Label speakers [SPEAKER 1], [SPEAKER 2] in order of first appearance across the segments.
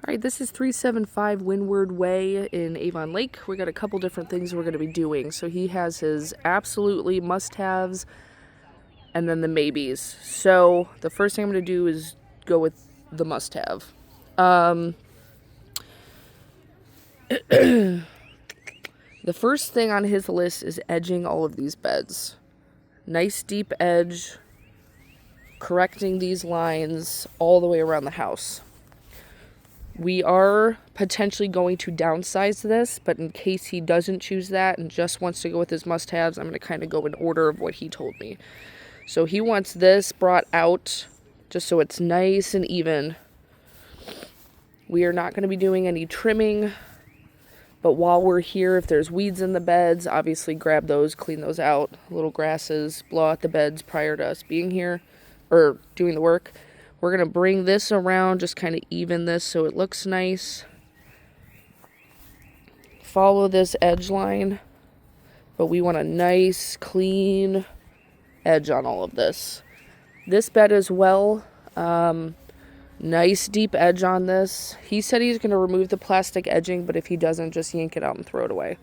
[SPEAKER 1] All right, this is 375 Windward Way in Avon Lake. We got a couple different things we're going to be doing. So he has his absolutely must-haves and then the maybes. So the first thing I'm going to do is go with the must-have. The first thing on his list is edging all of these beds. Nice deep edge, correcting these lines all the way around the house. We are potentially going to downsize this, but in case he doesn't choose that and just wants to go with his must-haves, I'm going to kind of go in order of what he told me. So he wants this brought out just so it's nice and even. We are not going to be doing any trimming, but while we're here, if there's weeds in the beds, obviously grab those, clean those out, little grasses, blow out the beds prior to us being here or doing the work. We're going to bring this around, just kind of even this so it looks nice. Follow this edge line, but we want a nice, clean edge on all of this. This bed as well, nice deep edge on this. He said he's going to remove the plastic edging, but if he doesn't, just yank it out and throw it away.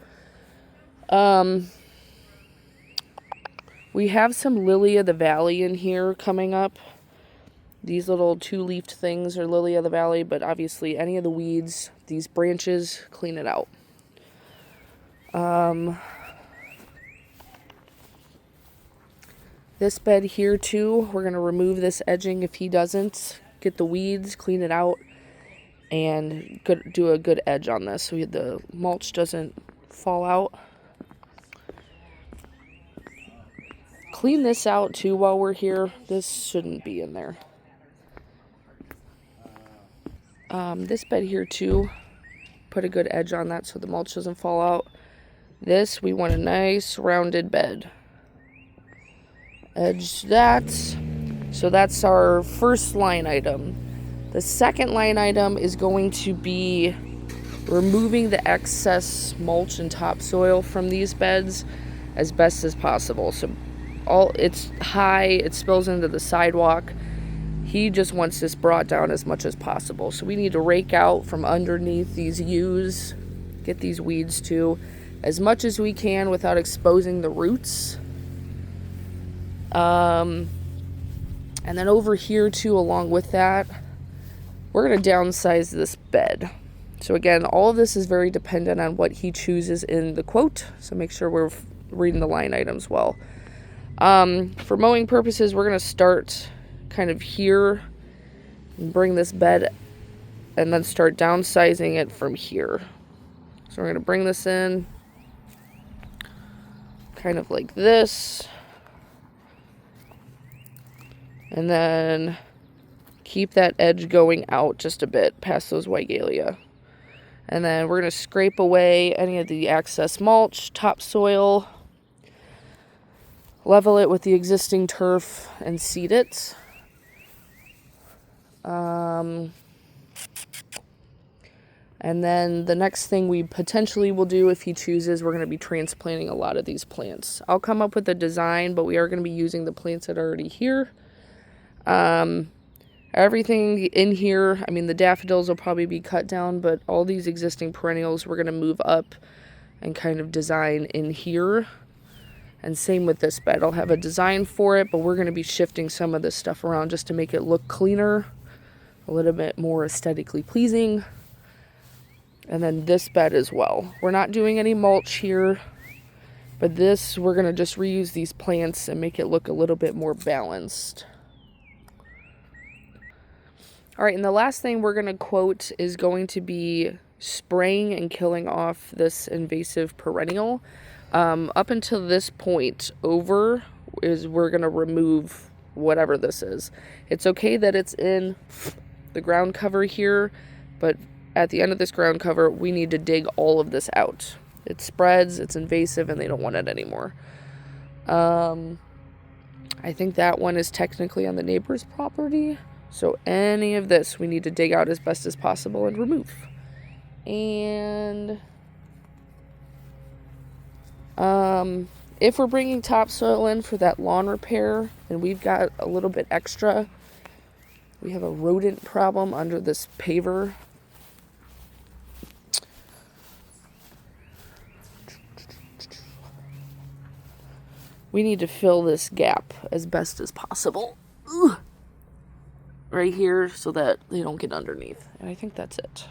[SPEAKER 1] We have some Lily of the Valley in here coming up. These little two-leafed things are Lily of the Valley, but obviously any of the weeds, these branches, clean it out. This bed here too, we're going to remove this edging if he doesn't. Get the weeds, clean it out, and do a good edge on this so the mulch doesn't fall out. Clean this out too while we're here. This shouldn't be in there. This bed here too, put a good edge on that so the mulch doesn't fall out. This, we want a nice rounded bed. Edge that. So that's our first line item. The second line item is going to be removing the excess mulch and topsoil from these beds as best as possible. So it's high, it spills into the sidewalk. He just wants this brought down as much as possible. So we need to rake out from underneath these yews, get these weeds too, as much as we can without exposing the roots. And then over here too, along with that, we're going to downsize this bed. So again, all of this is very dependent on what he chooses in the quote. So make sure we're reading the line items well. For mowing purposes, we're going to start kind of here and bring this bed and then start downsizing it from here. So we're going to bring this in kind of like this, and then keep that edge going out just a bit past those Weigelia. And then we're going to scrape away any of the excess mulch, topsoil, level it with the existing turf, and seed it. And then the next thing we potentially will do if he chooses, we're going to be transplanting a lot of these plants. I'll come up with a design, but we are going to be using the plants that are already here. Everything in here, I mean, the daffodils will probably be cut down, but all these existing perennials we're going to move up and kind of design in here. And same with this bed. I'll have a design for it, but we're going to be shifting some of this stuff around just to make it look cleaner, a little bit more aesthetically pleasing. And then this bed as well. We're not doing any mulch here, but this, we're going to just reuse these plants and make it look a little bit more balanced. All right, and the last thing we're going to quote is going to be spraying and killing off this invasive perennial. Up until this point, we're going to remove whatever this is. It's okay that it's in the ground cover here, but at the end of this ground cover, we need to dig all of this out. It spreads, it's invasive, and they don't want it anymore. I think that one is technically on the neighbor's property. So any of this we need to dig out as best as possible and remove. And if we're bringing topsoil in for that lawn repair and we've got a little bit extra, we have a rodent problem under this paver we need to fill this gap as best as possible. Ugh. Right here so that they don't get underneath. And I think that's it.